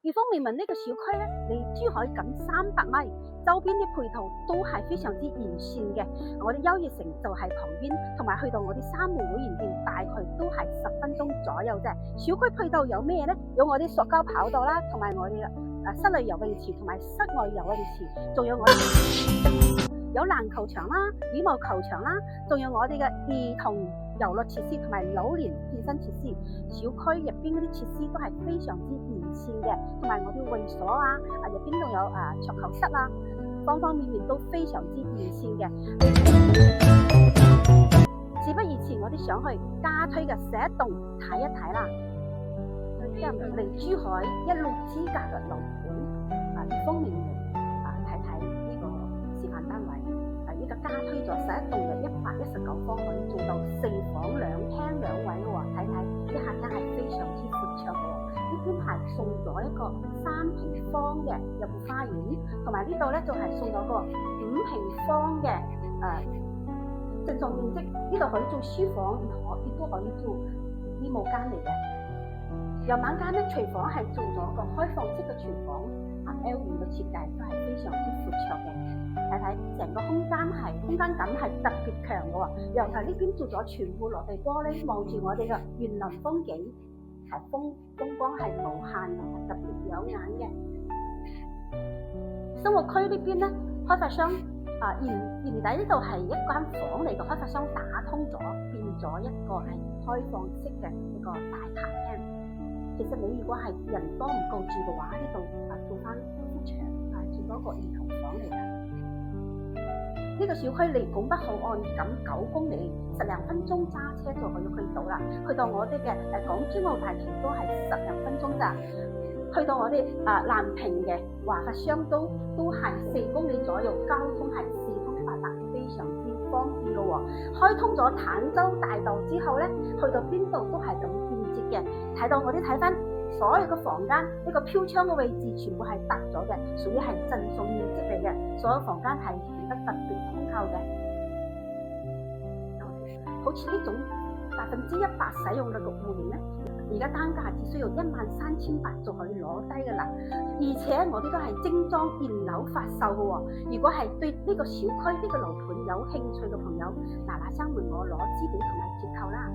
而方面呢個小區咧，離珠海僅300米，周邊啲配套都係非常之完善嘅。我哋優越城就係旁邊，同埋去到我哋三門會員店大概都係10分鐘左右啫。小區配套有咩咧？有我啲塑膠跑道啦，同埋我哋嘅室內游泳池同埋室外游泳池，仲有我哋有籃球場啦、羽毛球場啦，仲有我哋嘅兒童遊樂設施同埋老年健身設施。小區入邊嗰啲設施都係非常之完善嘅，同埋我啲會所啊，入邊仲有桌球室啊，方方面面都非常之完善嘅。事不宜遲，我哋想去加推嘅石洞睇一睇啦。離珠海1路之隔嘅樓盤，一方面睇睇呢個示範單位，呢個加推咗11棟嘅119方，可以做到4房2廳2衛嘅喎，睇睇啲客廳係非常之闊綽嘅喎。呢邊係送咗一個3平方嘅入戶花園，同埋呢度咧就係送咗個5平方嘅正常面積，呢度可以做書房，亦都可以做衣帽間嚟嘅。右晚間咧，廚房係做咗個開放式嘅廚房，L 型嘅設計都係非常之闊綽嘅。睇睇成個空間感係特別強嘅喎。尤其呢邊做咗全部落地玻璃，望住我哋嘅園林風景，風光係無限同埋特別養眼嘅。生活區呢邊咧，開發商原底呢度係一間房嚟嘅，開發商打通咗，變咗一個係開放式嘅一個大客廳。其實你如果係人多唔夠住嘅話，呢度做翻幅牆，做多個兒童房嚟㗎。呢個小區離拱北口岸僅9公里，10零分鐘揸車就可以去到啦。去到我哋嘅港珠澳大橋都係10零分鐘咋。去到我哋南平嘅華發商都係4公里左右，交通係四通八達，非常之方便嘅喎。開通咗坦洲大道之後咧，去到邊度都係咁便捷嘅。睇翻所有嘅房間，呢個飄窗嘅位置全部係搭咗嘅，屬於係贈送面積嚟嘅。所有房間係顯得特別通透嘅。好似呢種100%使用率嘅戶型咧，而家單價只需要13800就可以攞低㗎啦。而且我哋都係精裝現樓發售嘅喎。如果係對呢個小區呢個樓盤有興趣嘅朋友，嗱聲問我攞資料同埋折扣啦。